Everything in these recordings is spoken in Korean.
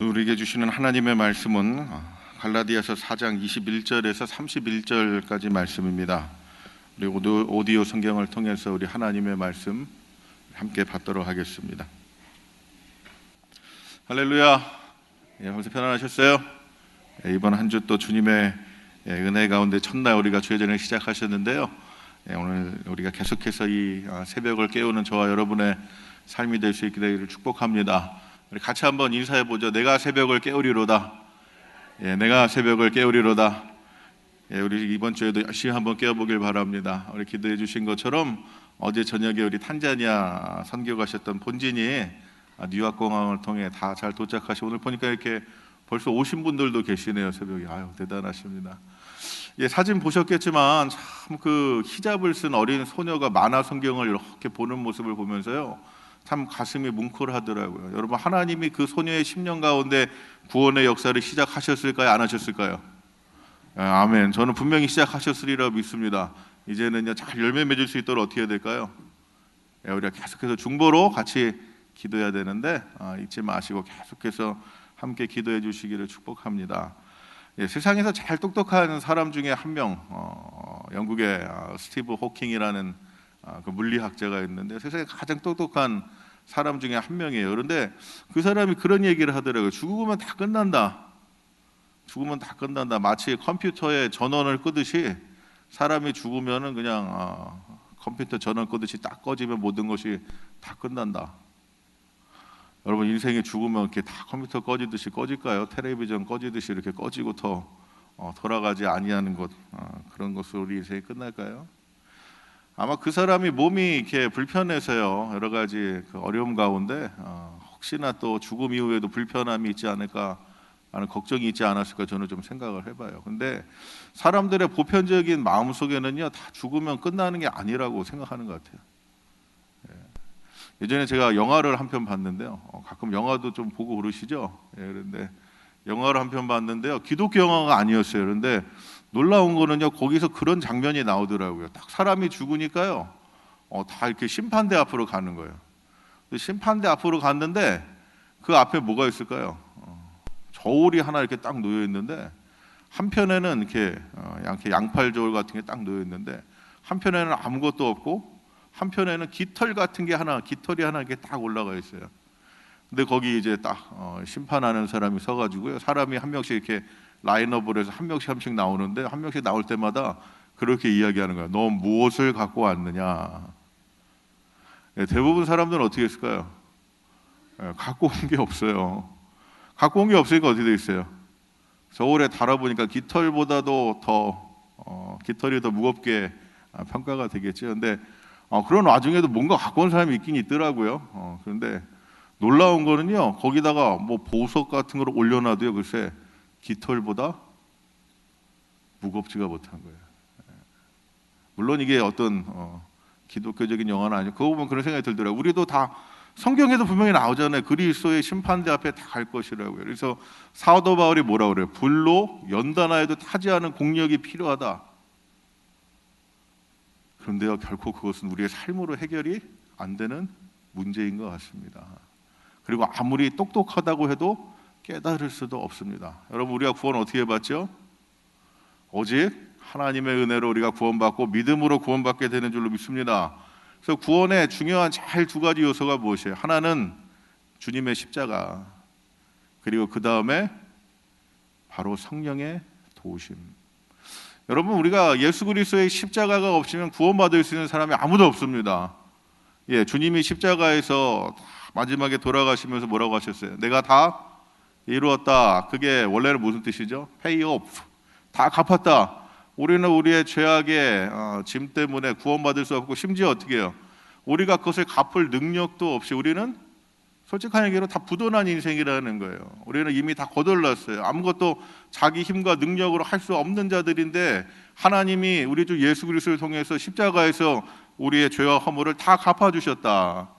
우리에게 주시는 하나님의 말씀은 갈라디아서 4장 21절에서 31절까지 말씀입니다. 우리 오디오 성경을 통해서 우리 하나님의 말씀 함께 받도록 하겠습니다. 할렐루야. 벌써 편안하셨어요? 이번 한 주 또 주님의 은혜 가운데 첫날 우리가 주의전을 시작하셨는데요. 오늘 우리가 계속해서 이 새벽을 깨우는 저와 여러분의 삶이 될 수 있게 되기를 축복합니다. 우리 같이 한번 인사해 보죠. 내가 새벽을 깨우리로다. 내가 새벽을 깨우리로다. 우리 이번 주에도 열심히 한번 깨워보길 바랍니다. 우리 기도해 주신 것처럼 어제 저녁에 우리 탄자니아 선교 가셨던 본진이 뉴욕 공항을 통해 다 잘 도착하시고 오늘 보니까 이렇게 벌써 오신 분들도 계시네요. 새벽에. 아유, 대단하십니다. 사진 보셨겠지만 참 그 히잡을 쓴 어린 소녀가 만화 성경을 이렇게 보는 모습을 보면서요, 참 가슴이 뭉클하더라고요. 여러분, 하나님이 그 소녀의 10년 가운데 구원의 역사를 시작하셨을까요? 안 하셨을까요? 아멘. 저는 분명히 시작하셨으리라 믿습니다. 이제는요, 잘 열매 맺을 수 있도록 어떻게 해야 될까요? 우리가 계속해서 중보로 같이 기도해야 되는데 잊지 마시고 계속해서 함께 기도해 주시기를 축복합니다. 세상에서 제일 똑똑한 사람 중에 한 명, 영국의 스티브 호킹이라는 그 물리학자가 있는데 세상에 가장 똑똑한 사람 중에 한 명이에요. 그런데 그 사람이 그런 얘기를 하더라고요. 죽으면 다 끝난다. 죽으면 다 끝난다. 마치 컴퓨터에 전원을 끄듯이 사람이 죽으면은 그냥 컴퓨터 전원 끄듯이 딱 꺼지면 모든 것이 다 끝난다. 여러분, 인생이 죽으면 이렇게 다 컴퓨터 꺼지듯이 꺼질까요? 텔레비전 꺼지듯이 이렇게 꺼지고 더 돌아가지 아니하는 것, 그런 것으로 우리 인생이 끝날까요? 아마 그 사람이 몸이 이렇게 불편해서요, 여러 가지 그 어려움 가운데 혹시나 또 죽음 이후에도 불편함이 있지 않을까 하는 걱정이 있지 않았을까 저는 좀 생각을 해봐요. 근데 사람들의 보편적인 마음 속에는요, 다 죽으면 끝나는 게 아니라고 생각하는 것 같아요. 예전에 제가 영화를 한 편 봤는데요, 가끔 영화도 좀 보고 그러시죠? 그런데 영화를 한 편 봤는데요, 기독교 영화가 아니었어요. 그런데 놀라운 거는요, 거기서 그런 장면이 나오더라고요. 딱 사람이 죽으니까요, 다 이렇게 심판대 앞으로 가는 거예요. 심판대 앞으로 갔는데 그 앞에 뭐가 있을까요? 저울이 하나 이렇게 딱 놓여 있는데 한편에는 이렇게 양팔 저울 같은 게 딱 놓여 있는데 한편에는 아무것도 없고 한편에는 깃털 같은 게 깃털이 하나 이렇게 딱 올라가 있어요. 근데 거기 이제 딱 심판하는 사람이 서가지고요, 사람이 한 명씩 이렇게 라인업을 해서 한 명씩 나오는데 한 명씩 나올 때마다 그렇게 이야기하는 거야. 너 무엇을 갖고 왔느냐? 대부분 사람들은 어떻게 했을까요? 갖고 온 게 없어요. 갖고 온 게 없으니까 어떻게 돼 있어요? 저울에 달아보니까 깃털보다도 깃털이 더 무겁게 평가가 되겠죠. 근데 그런 와중에도 뭔가 갖고 온 사람이 있긴 있더라고요. 그런데 놀라운 거는요, 거기다가 뭐 보석 같은 걸 올려놔도요, 글쎄 깃털보다 무겁지가 못한 거예요. 물론 이게 어떤 기독교적인 영화는 아니고, 그거 보면 그런 생각이 들더라고요. 우리도 다 성경에도 분명히 나오잖아요. 그리스도의 심판대 앞에 다 갈 것이라고요. 그래서 사도 바울이 뭐라 그래요? 불로 연단하여도 타지 않은 공력이 필요하다. 그런데요, 결코 그것은 우리의 삶으로 해결이 안 되는 문제인 것 같습니다. 그리고 아무리 똑똑하다고 해도 깨달을 수도 없습니다. 여러분, 우리가 구원 어떻게 받죠? 오직 하나님의 은혜로 우리가 구원받고 믿음으로 구원받게 되는 줄로 믿습니다. 그래서 구원의 중요한 제일 두 가지 요소가 무엇이에요? 하나는 주님의 십자가, 그리고 그 다음에 바로 성령의 도우심. 여러분, 우리가 예수 그리스도의 십자가가 없으면 구원받을 수 있는 사람이 아무도 없습니다. 주님이 십자가에서 마지막에 돌아가시면서 뭐라고 하셨어요? 내가 다 이루었다. 그게 원래는 무슨 뜻이죠? Pay off. 다 갚았다. 우리는 우리의 죄악의 짐 때문에 구원받을 수 없고, 심지어 어떻게 해요? 우리가 그것을 갚을 능력도 없이 우리는 솔직한 얘기로 다 부도난 인생이라는 거예요. 우리는 이미 다 거덜났어요. 아무것도 자기 힘과 능력으로 할 수 없는 자들인데 하나님이 우리 주 예수 그리스도를 통해서 십자가에서 우리의 죄와 허물을 다 갚아주셨다.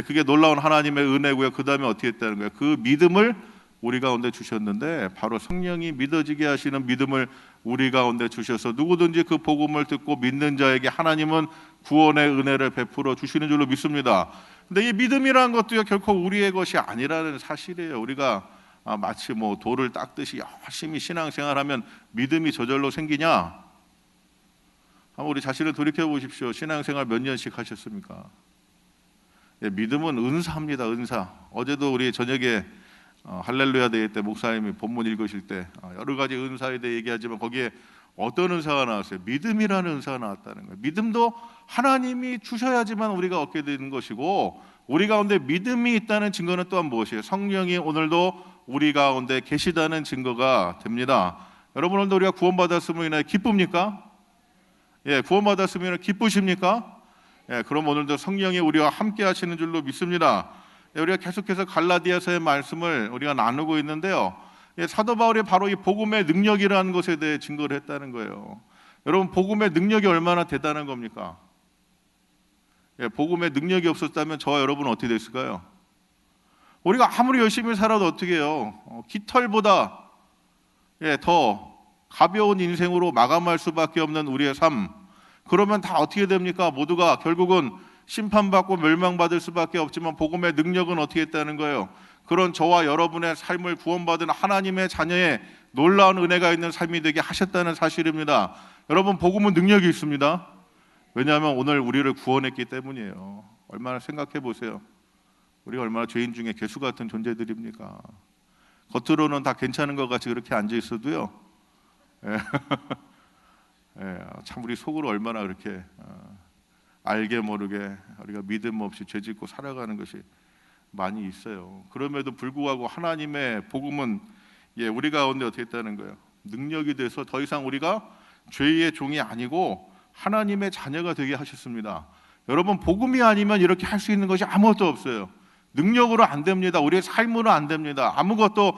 그게 놀라운 하나님의 은혜고요. 그 다음에 어떻게 했다는 거예요? 그 믿음을 우리 가운데 주셨는데, 바로 성령이 믿어지게 하시는 믿음을 우리 가운데 주셔서 누구든지 그 복음을 듣고 믿는 자에게 하나님은 구원의 은혜를 베풀어 주시는 줄로 믿습니다. 근데 이 믿음이라는 것도요, 결코 우리의 것이 아니라는 사실이에요. 우리가 마치 뭐 돌을 닦듯이 열심히 신앙생활하면 믿음이 저절로 생기냐? 한번 우리 자신을 돌이켜 보십시오. 신앙생활 몇 년씩 하셨습니까? 예, 믿음은 은사입니다. 은사. 어제도 우리 저녁에 할렐루야 대회 때 목사님이 본문 읽으실 때 여러 가지 은사에 대해 얘기하지만 거기에 어떤 은사가 나왔어요? 믿음이라는 은사가 나왔다는 거예요. 믿음도 하나님이 주셔야지만 우리가 얻게 되는 것이고, 우리 가운데 믿음이 있다는 증거는 또한 무엇이에요? 성령이 오늘도 우리 가운데 계시다는 증거가 됩니다. 여러분, 오늘도 우리가 구원받았음으로 인하여 기쁩니까? 예, 구원받았으면 기쁘십니까? 예, 그럼 오늘도 성령이 우리와 함께 하시는 줄로 믿습니다. 예, 우리가 계속해서 갈라디아서의 말씀을 우리가 나누고 있는데요. 예, 사도 바울이 바로 이 복음의 능력이라는 것에 대해 증거를 했다는 거예요. 여러분, 복음의 능력이 얼마나 대단한 겁니까? 예, 복음의 능력이 없었다면 저와 여러분은 어떻게 됐을까요? 우리가 아무리 열심히 살아도 어떻게 해요? 깃털보다 더 가벼운 인생으로 마감할 수밖에 없는 우리의 삶. 그러면 다 어떻게 됩니까? 모두가 결국은 심판받고 멸망받을 수밖에 없지만 복음의 능력은 어떻게 했다는 거예요? 그런 저와 여러분의 삶을 구원받은 하나님의 자녀의 놀라운 은혜가 있는 삶이 되게 하셨다는 사실입니다. 여러분, 복음은 능력이 있습니다. 왜냐하면 오늘 우리를 구원했기 때문이에요. 얼마나 생각해 보세요. 우리가 얼마나 죄인 중에 괴수 같은 존재들입니까? 겉으로는 다 괜찮은 것 같이 그렇게 앉아 있어도요. 참 우리 속으로 얼마나 그렇게 알게 모르게 우리가 믿음 없이 죄짓고 살아가는 것이 많이 있어요. 그럼에도 불구하고 하나님의 복음은 우리 가운데 어떻게 했다는 거예요? 능력이 돼서 더 이상 우리가 죄의 종이 아니고 하나님의 자녀가 되게 하셨습니다. 여러분, 복음이 아니면 이렇게 할 수 있는 것이 아무것도 없어요. 능력으로 안 됩니다. 우리의 삶으로 안 됩니다. 아무것도.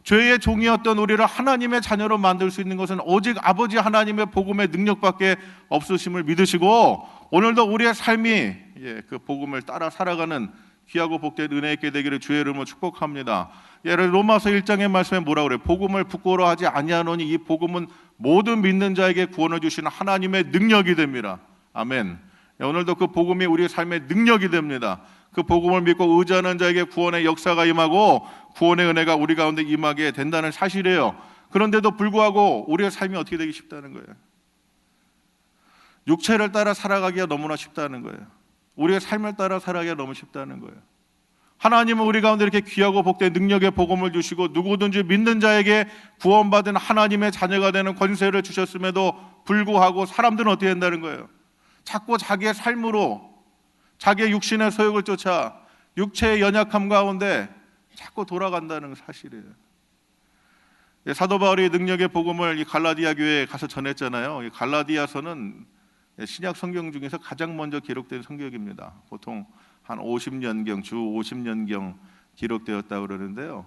죄의 종이었던 우리를 하나님의 자녀로 만들 수 있는 것은 오직 아버지 하나님의 복음의 능력밖에 없으심을 믿으시고, 오늘도 우리의 삶이 그 복음을 따라 살아가는 귀하고 복된 은혜 있게 되기를 주의 이름으로 축복합니다. 로마서 1장의 말씀에 뭐라고 그래요? 복음을 부끄러워하지 아니하노니 이 복음은 모든 믿는 자에게 구원을 주시는 하나님의 능력이 됩니다. 아멘. 오늘도 그 복음이 우리의 삶의 능력이 됩니다. 그 복음을 믿고 의지하는 자에게 구원의 역사가 임하고 구원의 은혜가 우리 가운데 임하게 된다는 사실이에요. 그런데도 불구하고 우리의 삶이 어떻게 되기 쉽다는 거예요? 육체를 따라 살아가기가 너무나 쉽다는 거예요. 우리의 삶을 따라 살아가기가 너무 쉽다는 거예요. 하나님은 우리 가운데 이렇게 귀하고 복된 능력의 복음을 주시고 누구든지 믿는 자에게 구원받은 하나님의 자녀가 되는 권세를 주셨음에도 불구하고 사람들은 어떻게 된다는 거예요? 자꾸 자기의 삶으로, 자기의 육신의 소욕을 쫓아 육체의 연약함 가운데 자꾸 돌아간다는 사실이에요. 사도 바울이 능력의 복음을 이 갈라디아 교회에 가서 전했잖아요. 이 갈라디아서는 신약 성경 중에서 가장 먼저 기록된 성경입니다. 보통 한 50년경, 주 50년경 기록되었다고 그러는데요.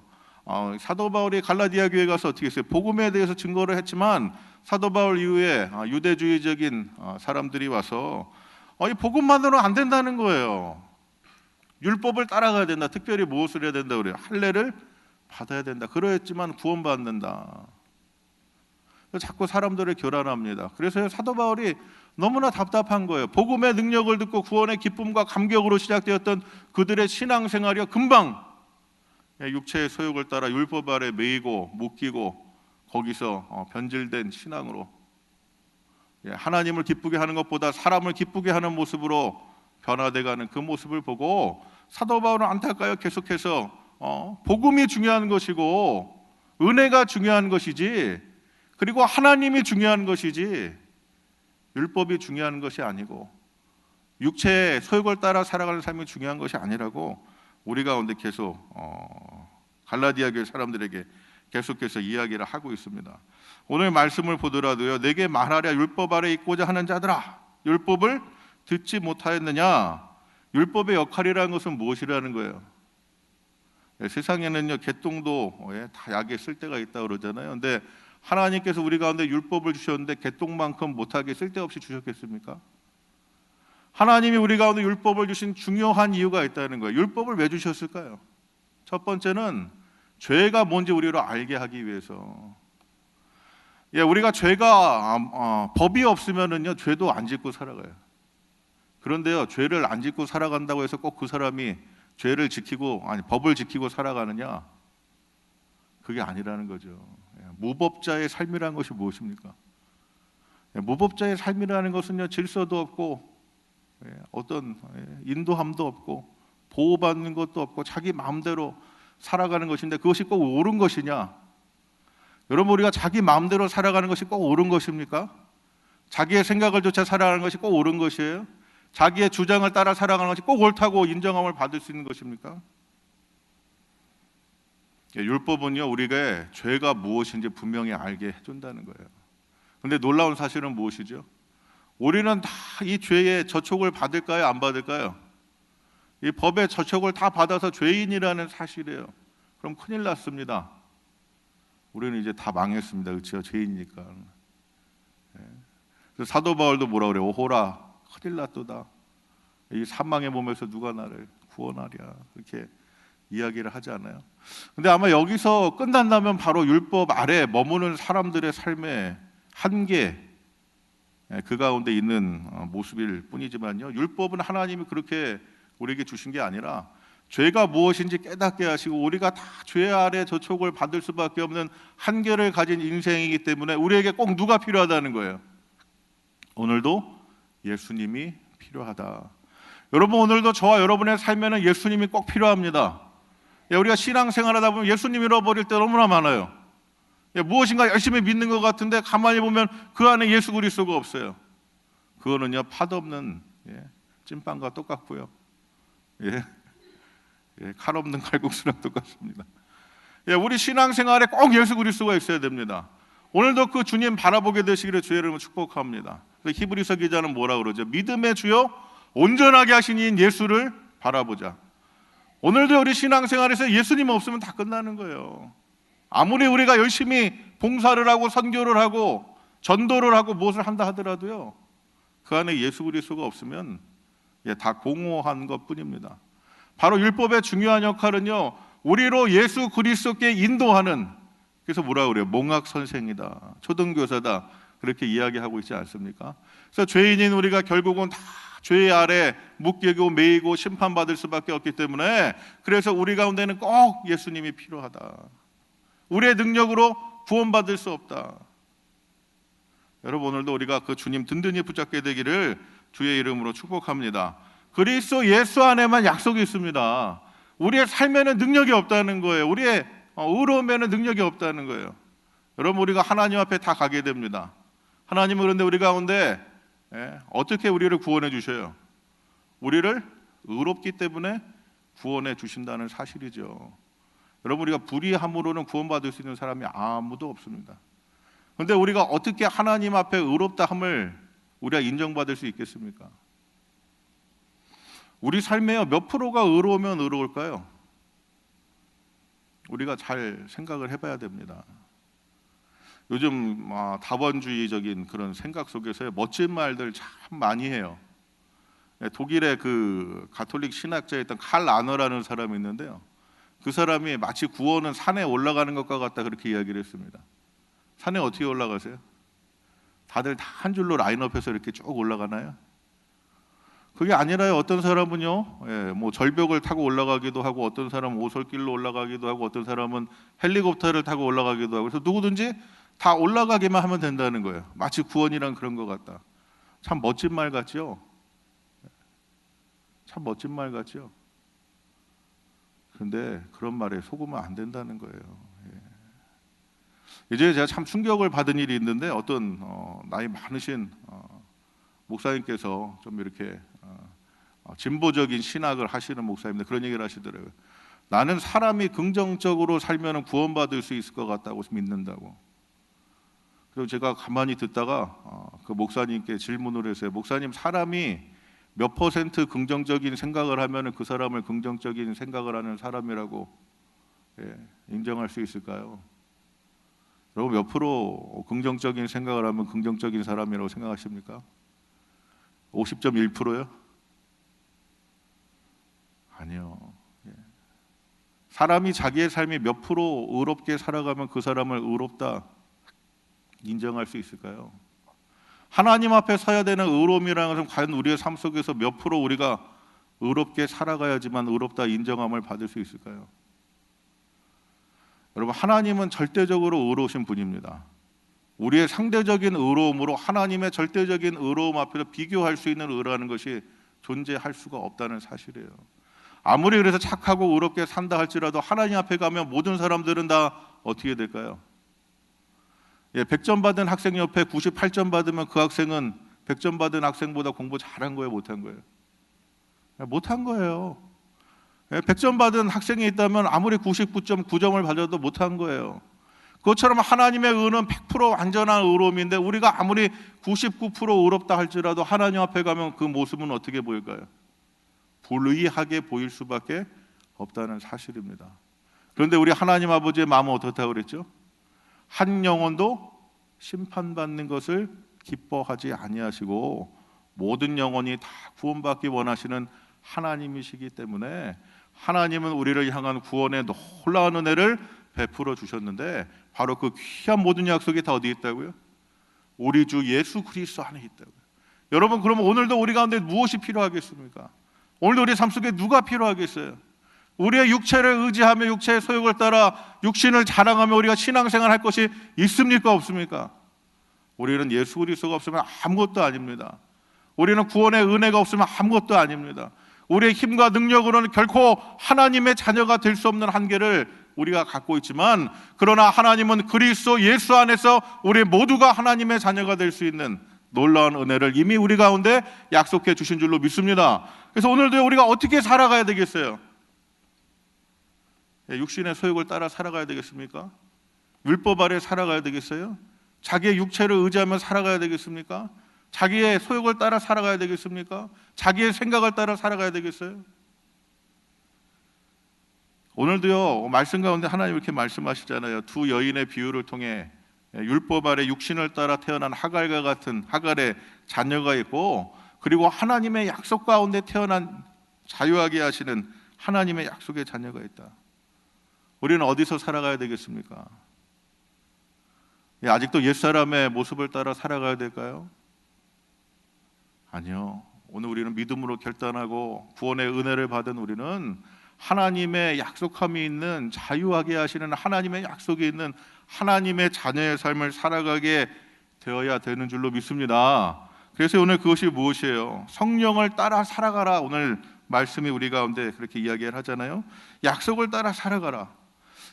사도 바울이 갈라디아 교회에 가서 어떻게 했어요? 복음에 대해서 증거를 했지만 사도 바울 이후에 유대주의적인 사람들이 와서 이 복음만으로는 안 된다는 거예요. 율법을 따라가야 된다. 특별히 무엇을 해야 된다 그래요? 할례를 받아야 된다. 그러했지만 구원받는다. 자꾸 사람들을 교란합니다. 그래서 사도 바울이 너무나 답답한 거예요. 복음의 능력을 듣고 구원의 기쁨과 감격으로 시작되었던 그들의 신앙생활이 금방 육체의 소욕을 따라 율법 아래 매이고 묶이고 거기서 변질된 신앙으로 하나님을 기쁘게 하는 것보다 사람을 기쁘게 하는 모습으로 변화돼가는 그 모습을 보고 사도 바울은 안타까워 계속해서 복음이 중요한 것이고 은혜가 중요한 것이지, 그리고 하나님이 중요한 것이지 율법이 중요한 것이 아니고 육체의 소욕을 따라 살아가는 삶이 중요한 것이 아니라고 우리 가운데 계속 갈라디아 교회 사람들에게 계속해서 이야기를 하고 있습니다. 오늘 말씀을 보더라도요, 내게 말하랴 율법 아래 있고자 하는 자들아, 율법을 듣지 못하였느냐? 율법의 역할이라는 것은 무엇이라는 거예요? 세상에는요, 개똥도 다 약에 쓸 때가 있다고 그러잖아요. 근데 하나님께서 우리 가운데 율법을 주셨는데 개똥만큼 못하게 쓸데없이 주셨겠습니까? 하나님이 우리 가운데 율법을 주신 중요한 이유가 있다는 거예요. 율법을 왜 주셨을까요? 첫 번째는 죄가 뭔지 우리로 알게 하기 위해서. 우리가 죄가 법이 없으면은요, 죄도 안 짓고 살아가요. 그런데요, 죄를 안 짓고 살아간다고 해서 꼭 그 사람이 죄를 지키고 법을 지키고 살아가느냐? 그게 아니라는 거죠. 무법자의 삶이라는 것이 무엇입니까? 무법자의 삶이라는 것은요, 질서도 없고 어떤 인도함도 없고 보호받는 것도 없고 자기 마음대로 살아가는 것인데, 그것이 꼭 옳은 것이냐? 여러분, 우리가 자기 마음대로 살아가는 것이 꼭 옳은 것입니까? 자기의 생각을 쫓아 살아가는 것이 꼭 옳은 것이에요? 자기의 주장을 따라 살아가는 것이 꼭 옳다고 인정함을 받을 수 있는 것입니까? 율법은요, 우리가 죄가 무엇인지 분명히 알게 해준다는 거예요. 그런데 놀라운 사실은 무엇이죠? 우리는 다 이 죄의 저촉을 받을까요? 안 받을까요? 이 법의 저촉을 다 받아서 죄인이라는 사실이에요. 그럼 큰일 났습니다. 우리는 이제 다 망했습니다. 그렇죠? 죄인이니까. 그래서 사도 바울도 뭐라 그래요? 오호라, 큰일 났도다. 이 사망의 몸에서 누가 나를 구원하랴. 그렇게 이야기를 하지 않아요? 근데 아마 여기서 끝난다면 바로 율법 아래 머무는 사람들의 삶의 한계, 그 가운데 있는 모습일 뿐이지만요, 율법은 하나님이 그렇게 우리에게 주신 게 아니라 죄가 무엇인지 깨닫게 하시고 우리가 다 죄 아래 저촉을 받을 수밖에 없는 한계를 가진 인생이기 때문에 우리에게 꼭 누가 필요하다는 거예요? 오늘도 예수님이 필요하다. 여러분, 오늘도 저와 여러분의 삶에는 예수님이 꼭 필요합니다. 우리가 신앙생활하다 보면 예수님 잃어버릴 때 너무나 많아요. 무엇인가 열심히 믿는 것 같은데 가만히 보면 그 안에 예수 그리스도가 없어요. 그거는요, 파도 없는 찐빵과 똑같고요, 칼 없는 칼국수랑 똑같습니다. 우리 신앙생활에 꼭 예수 그리스도가 있어야 됩니다. 오늘도 그 주님 바라보게 되시기를 주의 이름으로 축복합니다. 히브리서 기자는 뭐라 그러죠? 믿음의 주요 온전하게 하신 이인 예수를 바라보자. 오늘도 우리 신앙생활에서 예수님 없으면 다 끝나는 거예요. 아무리 우리가 열심히 봉사를 하고 선교를 하고 전도를 하고 무엇을 한다 하더라도요, 그 안에 예수 그리스도가 없으면 다 공허한 것뿐입니다. 바로 율법의 중요한 역할은요, 우리로 예수 그리스도께 인도하는, 그래서 뭐라 그래요? 몽학 선생이다, 초등교사다, 그렇게 이야기하고 있지 않습니까? 그래서 죄인인 우리가 결국은 다 죄 아래 묶이고 매이고 심판받을 수밖에 없기 때문에, 그래서 우리 가운데는 꼭 예수님이 필요하다. 우리의 능력으로 구원받을 수 없다. 여러분, 오늘도 우리가 그 주님 든든히 붙잡게 되기를 주의 이름으로 축복합니다. 그리스도 예수 안에만 약속이 있습니다. 우리의 삶에는 능력이 없다는 거예요. 우리의 의로움에는 능력이 없다는 거예요. 여러분, 우리가 하나님 앞에 다 가게 됩니다. 하나님은 그런데 우리 가운데 어떻게 우리를 구원해 주셔요? 우리를 의롭기 때문에 구원해 주신다는 사실이죠. 여러분, 우리가 불의함으로는 구원받을 수 있는 사람이 아무도 없습니다. 그런데 우리가 어떻게 하나님 앞에 의롭다함을 우리가 인정받을 수 있겠습니까? 우리 삶에 몇 프로가 의로우면 의로울까요? 우리가 잘 생각을 해봐야 됩니다. 요즘 다원주의적인 그런 생각 속에서 멋진 말들 참 많이 해요. 독일의 그 가톨릭 신학자였던 칼 라너라는 사람이 있는데요, 그 사람이 마치 구원은 산에 올라가는 것과 같다, 그렇게 이야기를 했습니다. 산에 어떻게 올라가세요? 다들 다 한 줄로 라인업해서 이렇게 쭉 올라가나요? 그게 아니라요, 어떤 사람은요, 뭐 절벽을 타고 올라가기도 하고, 어떤 사람은 오솔길로 올라가기도 하고, 어떤 사람은 헬리콥터를 타고 올라가기도 하고, 그래서 누구든지 다 올라가기만 하면 된다는 거예요. 마치 구원이란 그런 것 같다. 참 멋진 말 같죠? 참 멋진 말 같죠? 그런데 그런 말에 속으면 안 된다는 거예요. 이제 제가 참 충격을 받은 일이 있는데, 어떤 나이 많으신 목사님께서 좀 이렇게 진보적인 신학을 하시는 목사님인데 그런 얘기를 하시더라고요. 나는 사람이 긍정적으로 살면 구원받을 수 있을 것 같다고 믿는다고. 그리고 제가 가만히 듣다가 그 목사님께 질문을 했어요. 목사님, 사람이 몇 퍼센트 긍정적인 생각을 하면 그 사람을 긍정적인 생각을 하는 사람이라고 인정할 수 있을까요? 여러분, 몇 프로 긍정적인 생각을 하면 긍정적인 사람이라고 생각하십니까? 50.1%요? 아니요. 사람이 자기의 삶이 몇 프로 의롭게 살아가면 그 사람을 의롭다 인정할 수 있을까요? 하나님 앞에 서야 되는 의로움이라는 것은 과연 우리의 삶 속에서 몇 프로 우리가 의롭게 살아가야지만 의롭다 인정함을 받을 수 있을까요? 여러분, 하나님은 절대적으로 의로우신 분입니다. 우리의 상대적인 의로움으로 하나님의 절대적인 의로움 앞에서 비교할 수 있는 의라는 것이 존재할 수가 없다는 사실이에요. 아무리 그래서 착하고 의롭게 산다 할지라도 하나님 앞에 가면 모든 사람들은 다 어떻게 될까요? 100점 받은 학생 옆에 98점 받으면 그 학생은 100점 받은 학생보다 공부 잘한 거예요, 못한 거예요? 못한 거예요. 100점 받은 학생이 있다면 아무리 99.9점을 받아도 못한 거예요. 그것처럼 하나님의 의는 100% 완전한 의로움인데 우리가 아무리 99% 의롭다 할지라도 하나님 앞에 가면 그 모습은 어떻게 보일까요? 불의하게 보일 수밖에 없다는 사실입니다. 그런데 우리 하나님 아버지의 마음은 어떻다고 그랬죠? 한 영혼도 심판받는 것을 기뻐하지 아니하시고 모든 영혼이 다 구원받기 원하시는 하나님이시기 때문에 하나님은 우리를 향한 구원의 놀라운 은혜를 베풀어 주셨는데 바로 그 귀한 모든 약속이 다 어디에 있다고요? 우리 주 예수 그리스도 안에 있다고요. 여러분, 그러면 오늘도 우리 가운데 무엇이 필요하겠습니까? 오늘도 우리 삶 속에 누가 필요하겠어요? 우리의 육체를 의지하며 육체의 소욕을 따라 육신을 자랑하며 우리가 신앙생활 할 것이 있습니까, 없습니까? 우리는 예수 그리스도가 없으면 아무것도 아닙니다. 우리는 구원의 은혜가 없으면 아무것도 아닙니다. 우리의 힘과 능력으로는 결코 하나님의 자녀가 될 수 없는 한계를 우리가 갖고 있지만, 그러나 하나님은 그리스도 예수 안에서 우리 모두가 하나님의 자녀가 될 수 있는 놀라운 은혜를 이미 우리 가운데 약속해 주신 줄로 믿습니다. 그래서 오늘도 우리가 어떻게 살아가야 되겠어요? 육신의 소욕을 따라 살아가야 되겠습니까? 율법 아래 살아가야 되겠어요? 자기의 육체를 의지하며 살아가야 되겠습니까? 자기의 소욕을 따라 살아가야 되겠습니까? 자기의 생각을 따라 살아가야 되겠어요? 오늘도요, 말씀 가운데 하나님 이렇게 말씀하시잖아요. 두 여인의 비유를 통해 율법 아래 육신을 따라 태어난 하갈과 같은 하갈의 자녀가 있고, 그리고 하나님의 약속 가운데 태어난 자유하게 하시는 하나님의 약속의 자녀가 있다. 우리는 어디서 살아가야 되겠습니까? 아직도 옛사람의 모습을 따라 살아가야 될까요? 아니요. 오늘 우리는 믿음으로 결단하고 구원의 은혜를 받은 우리는 하나님의 약속함이 있는, 자유하게 하시는 하나님의 약속이 있는 하나님의 자녀의 삶을 살아가게 되어야 되는 줄로 믿습니다. 그래서 오늘 그것이 무엇이에요? 성령을 따라 살아가라. 오늘 말씀이 우리 가운데 그렇게 이야기를 하잖아요. 약속을 따라 살아가라.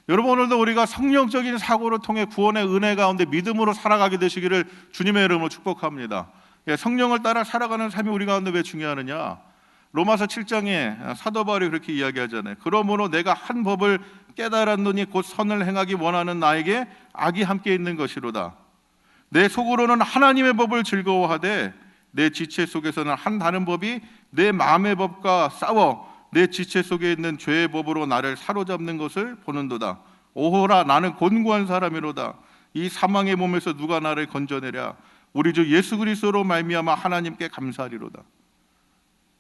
여러분, 오늘도 우리가 성령적인 사고를 통해 구원의 은혜 가운데 믿음으로 살아가게 되시기를 주님의 이름으로 축복합니다. 성령을 따라 살아가는 삶이 우리 가운데 왜 중요하느냐? 로마서 7장에 사도 바울이 그렇게 이야기하잖아요. 그러므로 내가 한 법을 깨달았노니 곧 선을 행하기 원하는 나에게 악이 함께 있는 것이로다. 내 속으로는 하나님의 법을 즐거워하되 내 지체 속에서는 한 다른 법이 내 마음의 법과 싸워 내 지체 속에 있는 죄의 법으로 나를 사로잡는 것을 보는도다. 오호라, 나는 곤고한 사람이로다. 이 사망의 몸에서 누가 나를 건져내랴? 우리 주 예수 그리스도로 말미암아 하나님께 감사하리로다.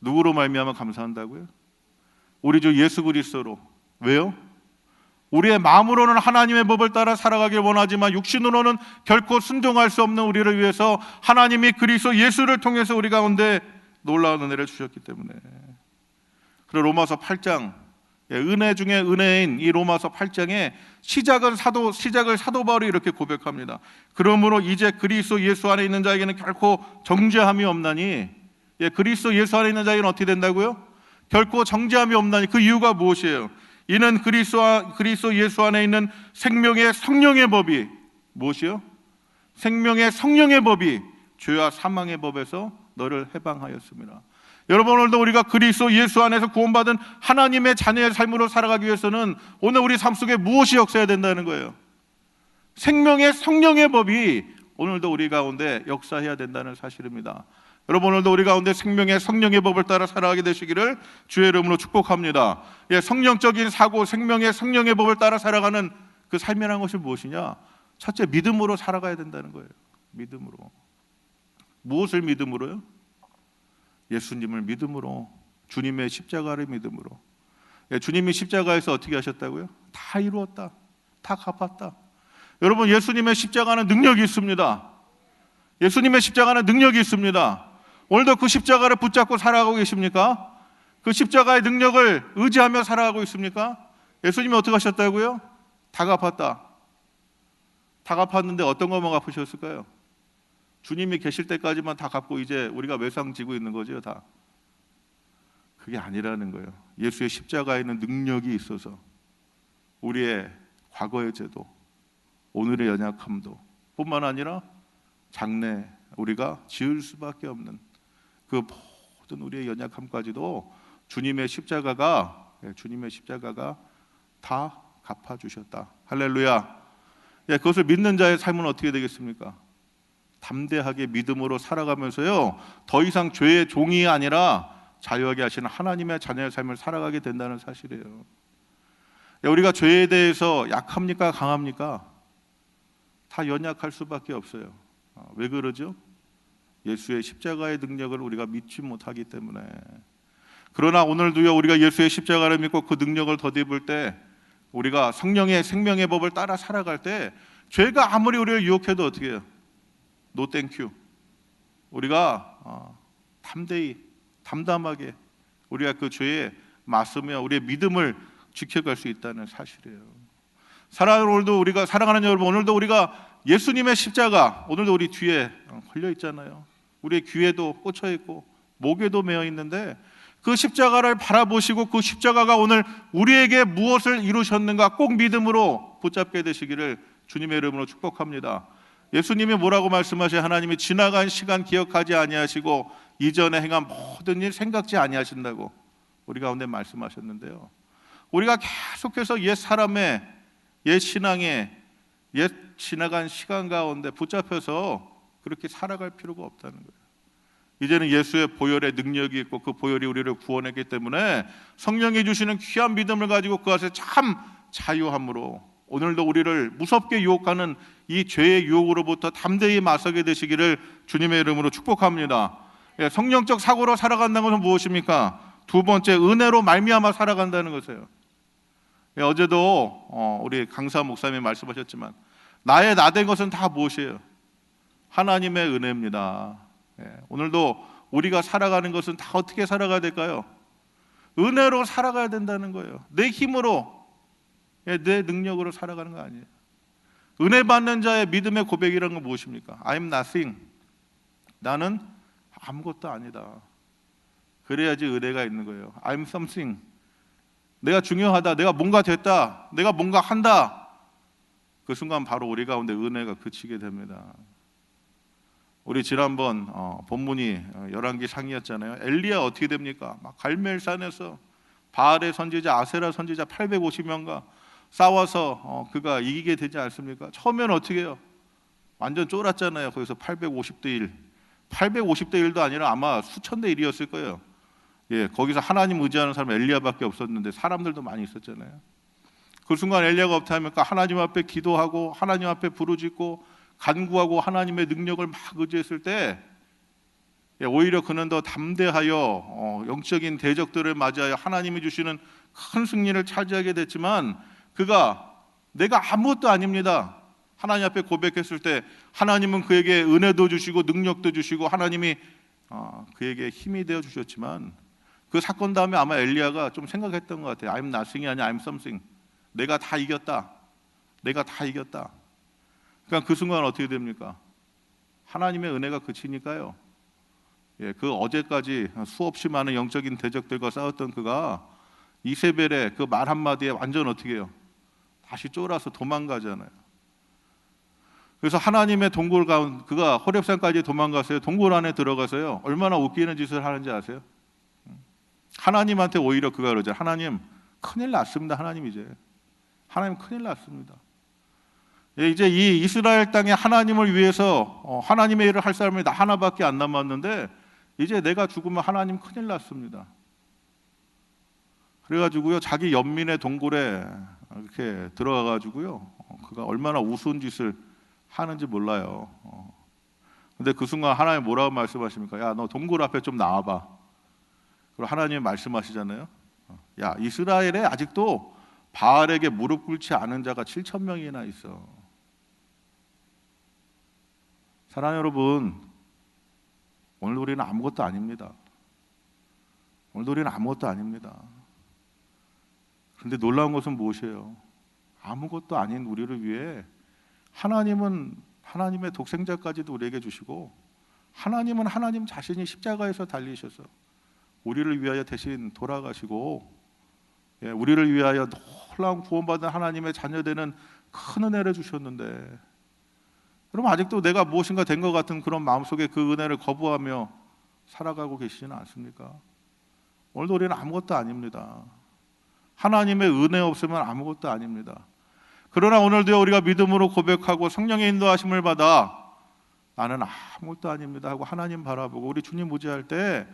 누구로 말미암아 감사한다고요? 우리 주 예수 그리스도로. 왜요? 우리의 마음으로는 하나님의 법을 따라 살아가길 원하지만 육신으로는 결코 순종할 수 없는 우리를 위해서 하나님이 그리스도 예수를 통해서 우리 가운데 놀라운 은혜를 주셨기 때문에. 그리고 로마서 8장, 은혜 중에 은혜인 이 로마서 8장에 시작을 사도 바울이 이렇게 고백합니다. 그러므로 이제 그리스도 예수 안에 있는 자에게는 결코 정죄함이 없나니, 그리스도 예수 안에 있는 자에게는 어떻게 된다고요? 결코 정죄함이 없나니. 그 이유가 무엇이에요? 이는 그리스도 예수 안에 있는 생명의 성령의 법이 무엇이요? 생명의 성령의 법이 죄와 사망의 법에서 너를 해방하였습니다. 여러분, 오늘도 우리가 그리스도 예수 안에서 구원받은 하나님의 자녀의 삶으로 살아가기 위해서는 오늘 우리 삶 속에 무엇이 역사해야 된다는 거예요? 생명의 성령의 법이 오늘도 우리 가운데 역사해야 된다는 사실입니다. 여러분, 오늘도 우리 가운데 생명의 성령의 법을 따라 살아가게 되시기를 주의 이름으로 축복합니다. 성령적인 사고, 생명의 성령의 법을 따라 살아가는 그 삶이라는 것이 무엇이냐? 첫째, 믿음으로 살아가야 된다는 거예요. 믿음으로. 무엇을 믿음으로요? 예수님을 믿음으로, 주님의 십자가를 믿음으로. 주님이 십자가에서 어떻게 하셨다고요? 다 이루었다, 다 갚았다. 여러분, 예수님의 십자가는 능력이 있습니다. 예수님의 십자가는 능력이 있습니다. 오늘도 그 십자가를 붙잡고 살아가고 계십니까? 그 십자가의 능력을 의지하며 살아가고 있습니까? 예수님이 어떻게 하셨다고요? 다 갚았다. 다 갚았는데 어떤 것만 갚으셨을까요? 주님이 계실 때까지만 다 갚고 이제 우리가 외상 지고 있는 거죠, 다. 그게 아니라는 거예요. 예수의 십자가에는 능력이 있어서 우리의 과거의 죄도, 오늘의 연약함도 뿐만 아니라 장래 우리가 지을 수밖에 없는 그 모든 우리의 연약함까지도 주님의 십자가가 다 갚아주셨다. 할렐루야. 그것을 믿는 자의 삶은 어떻게 되겠습니까? 담대하게 믿음으로 살아가면서요, 더 이상 죄의 종이 아니라 자유하게 하시는 하나님의 자녀의 삶을 살아가게 된다는 사실이에요. 우리가 죄에 대해서 약합니까? 강합니까? 다 연약할 수밖에 없어요. 왜 그러죠? 예수의 십자가의 능력을 우리가 믿지 못하기 때문에. 그러나 오늘도요, 우리가 예수의 십자가를 믿고 그 능력을 덧입을 때, 우리가 성령의 생명의 법을 따라 살아갈 때 죄가 아무리 우리를 유혹해도 어떻게 해요? 노 땡큐. 우리가 담대히 담담하게 우리가 그 죄에 맞서며 우리의 믿음을 지켜갈 수 있다는 사실이에요. 사랑하는 여러분, 오늘도 우리가 예수님의 십자가, 오늘도 우리 뒤에 걸려 있잖아요. 우리의 귀에도 꽂혀 있고 목에도 매어 있는데, 그 십자가를 바라보시고 그 십자가가 오늘 우리에게 무엇을 이루셨는가 꼭 믿음으로 붙잡게 되시기를 주님의 이름으로 축복합니다. 예수님이 뭐라고 말씀하셔요? 하나님이 지나간 시간 기억하지 아니하시고 이전에 행한 모든 일 생각지 아니하신다고 우리 가운데 말씀하셨는데요, 우리가 계속해서 옛 사람의, 옛 신앙의, 옛 지나간 시간 가운데 붙잡혀서 그렇게 살아갈 필요가 없다는 거예요. 이제는 예수의 보혈의 능력이 있고 그 보혈이 우리를 구원했기 때문에 성령이 주시는 귀한 믿음을 가지고 그 안에서 참 자유함으로 오늘도 우리를 무섭게 유혹하는 이 죄의 유혹으로부터 담대히 맞서게 되시기를 주님의 이름으로 축복합니다. 성령적 사고로 살아간다는 것은 무엇입니까? 두 번째, 은혜로 말미암아 살아간다는 것이에요. 어제도 우리 강사 목사님이 말씀하셨지만 나의 나된 것은 다 무엇이에요? 하나님의 은혜입니다. 오늘도 우리가 살아가는 것은 다 어떻게 살아가야 될까요? 은혜로 살아가야 된다는 거예요. 내 힘으로, 내 능력으로 살아가는 거 아니에요. 은혜 받는 자의 믿음의 고백이라는 건 무엇입니까? I'm nothing. 나는 아무것도 아니다. 그래야지 은혜가 있는 거예요. I'm something. 내가 중요하다. 내가 뭔가 됐다. 내가 뭔가 한다. 그 순간 바로 우리 가운데 은혜가 그치게 됩니다. 우리 지난번 본문이 열왕기 상이었잖아요. 엘리야 어떻게 됩니까? 막 갈멜산에서 바알의 선지자, 아세라 선지자 850명과 싸워서 그가 이기게 되지 않습니까? 처음에는 어떻게 해요? 완전 쫄았잖아요. 거기서 850대 1. 850대 1도 아니라 아마 수천 대 1이었을 거예요. 거기서 하나님 의지하는 사람 엘리야밖에 없었는데 사람들도 많이 있었잖아요. 그 순간 엘리야가 어떻게 합니까? 하나님 앞에 기도하고 하나님 앞에 부르짖고 간구하고 하나님의 능력을 막 의지했을 때 오히려 그는 더 담대하여 영적인 대적들을 맞이하여 하나님이 주시는 큰 승리를 차지하게 됐지만, 그가 내가 아무것도 아닙니다 하나님 앞에 고백했을 때 하나님은 그에게 은혜도 주시고 능력도 주시고 하나님이 그에게 힘이 되어 주셨지만, 그 사건 다음에 아마 엘리야가 좀 생각했던 것 같아요. I'm nothing이 아니라 I'm something. 내가 다 이겼다. 내가 다 이겼다. 그러니까 그 순간 어떻게 됩니까? 하나님의 은혜가 그치니까요. 그 어제까지 수없이 많은 영적인 대적들과 싸웠던 그가 이세벨의 그 말 한마디에 완전 어떻게 해요? 다시 쫄아서 도망가잖아요. 그래서 하나님의 동굴 가운데, 그가 호렙산까지 도망가서요, 동굴 안에 들어가서요, 얼마나 웃기는 짓을 하는지 아세요? 하나님한테 오히려 그가 그러죠. 하나님 큰일 났습니다. 하나님 큰일 났습니다. 이제 이 이스라엘 땅에 하나님을 위해서 하나님의 일을 할 사람이 나 하나밖에 안 남았는데 이제 내가 죽으면 하나님 큰일 났습니다. 그래가지고요, 자기 연민의 동굴에 이렇게 들어가가지고요, 그가 얼마나 우스운 짓을 하는지 몰라요. 근데 그 순간 하나님 뭐라고 말씀하십니까? 야, 너 동굴 앞에 좀 나와봐. 그리고 하나님이 말씀하시잖아요. 야, 이스라엘에 아직도 바알에게 무릎 꿇지 않은 자가 7,000명이나 있어. 사랑하는 여러분, 오늘 우리는 아무것도 아닙니다. 오늘 우리는 아무것도 아닙니다. 그런데 놀라운 것은 무엇이에요? 아무것도 아닌 우리를 위해 하나님은 하나님의 독생자까지도 우리에게 주시고, 하나님은 하나님 자신이 십자가에서 달리셔서 우리를 위하여 대신 돌아가시고, 우리를 위하여 놀라운 구원받은 하나님의 자녀되는 큰 은혜를 주셨는데, 여러분 아직도 내가 무엇인가 된 것 같은 그런 마음속에 그 은혜를 거부하며 살아가고 계시지는 않습니까? 오늘도 우리는 아무것도 아닙니다. 하나님의 은혜 없으면 아무것도 아닙니다. 그러나 오늘도 우리가 믿음으로 고백하고 성령의 인도하심을 받아 나는 아무것도 아닙니다 하고 하나님 바라보고 우리 주님 의지할 때,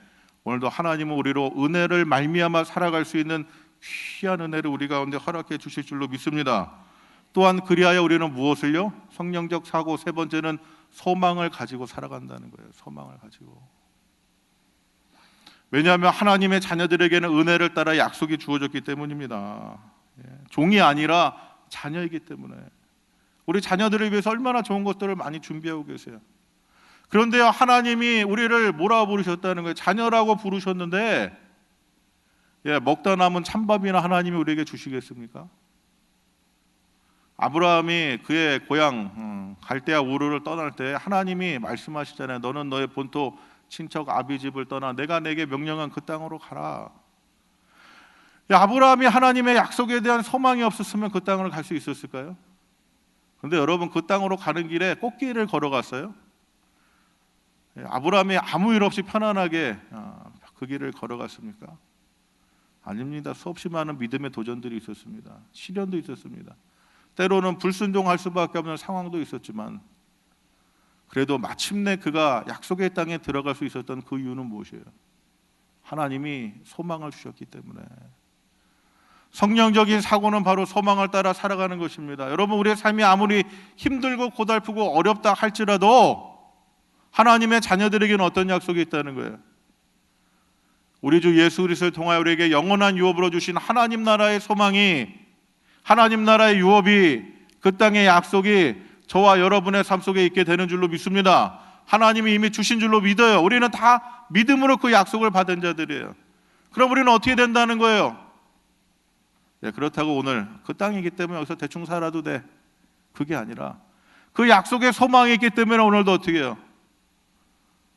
오늘도 하나님은 우리로 은혜를 말미암아 살아갈 수 있는 귀한 은혜를 우리 가운데 허락해 주실 줄로 믿습니다. 또한 그리하여 우리는 무엇을요? 성령적 사고, 세 번째는 소망을 가지고 살아간다는 거예요. 소망을 가지고. 왜냐하면 하나님의 자녀들에게는 은혜를 따라 약속이 주어졌기 때문입니다. 종이 아니라 자녀이기 때문에 우리 자녀들을 위해서 얼마나 좋은 것들을 많이 준비하고 계세요. 그런데요, 하나님이 우리를 뭐라고 부르셨다는 거예요? 자녀라고 부르셨는데, 먹다 남은 찬밥이나 하나님이 우리에게 주시겠습니까? 아브라함이 그의 고향 갈대아 우르를 떠날 때 하나님이 말씀하시잖아요. 너는 너의 본토 친척 아비 집을 떠나 내가 내게 명령한 그 땅으로 가라. 아브라함이 하나님의 약속에 대한 소망이 없었으면 그 땅을 갈 수 있었을까요? 그런데 여러분, 그 땅으로 가는 길에 꽃길을 걸어갔어요. 아브라함이 아무 일 없이 편안하게 그 길을 걸어갔습니까? 아닙니다. 수없이 많은 믿음의 도전들이 있었습니다. 시련도 있었습니다. 때로는 불순종할 수밖에 없는 상황도 있었지만, 그래도 마침내 그가 약속의 땅에 들어갈 수 있었던 그 이유는 무엇이에요? 하나님이 소망을 주셨기 때문에. 성령적인 사고는 바로 소망을 따라 살아가는 것입니다. 여러분, 우리의 삶이 아무리 힘들고 고달프고 어렵다 할지라도 하나님의 자녀들에게는 어떤 약속이 있다는 거예요? 우리 주 예수 그리스도를 통하여 우리에게 영원한 유업으로 주신 하나님 나라의 소망이, 하나님 나라의 유업이, 그 땅의 약속이 저와 여러분의 삶 속에 있게 되는 줄로 믿습니다. 하나님이 이미 주신 줄로 믿어요. 우리는 다 믿음으로 그 약속을 받은 자들이에요. 그럼 우리는 어떻게 된다는 거예요? 그렇다고 오늘 그 땅이기 때문에 여기서 대충 살아도 돼, 그게 아니라 그 약속의 소망이 있기 때문에 오늘도 어떻게 해요?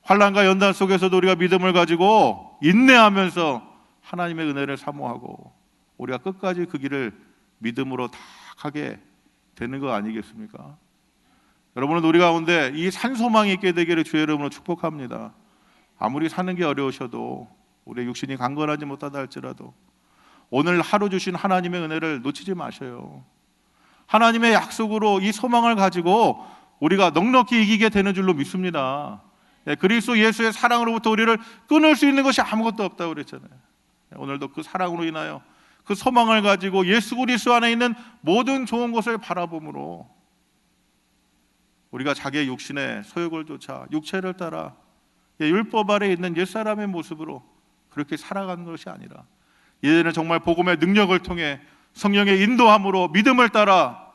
환난과 연단 속에서도 우리가 믿음을 가지고 인내하면서 하나님의 은혜를 사모하고 우리가 끝까지 그 길을 믿음으로 다 가게 되는 거 아니겠습니까? 여러분은 우리 가운데 이 산소망이 있게 되기를 주의 이름으로 축복합니다. 아무리 사는 게 어려우셔도, 우리의 육신이 강건하지 못하다 할지라도 오늘 하루 주신 하나님의 은혜를 놓치지 마셔요. 하나님의 약속으로 이 소망을 가지고 우리가 넉넉히 이기게 되는 줄로 믿습니다. 그리스도 예수의 사랑으로부터 우리를 끊을 수 있는 것이 아무것도 없다고 그랬잖아요. 오늘도 그 사랑으로 인하여 그 소망을 가지고 예수 그리스도 안에 있는 모든 좋은 것을 바라봄으로 우리가 자기의 육신의 소욕을 쫓아 육체를 따라 율법 아래 있는 옛사람의 모습으로 그렇게 살아가는 것이 아니라, 이제는 정말 복음의 능력을 통해 성령의 인도함으로 믿음을 따라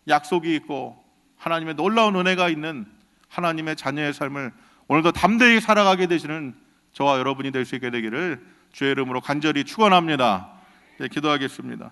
약속이 있고 하나님의 놀라운 은혜가 있는 하나님의 자녀의 삶을 오늘도 담대히 살아가게 되시는 저와 여러분이 될 수 있게 되기를 주의 이름으로 간절히 축원합니다. 기도하겠습니다.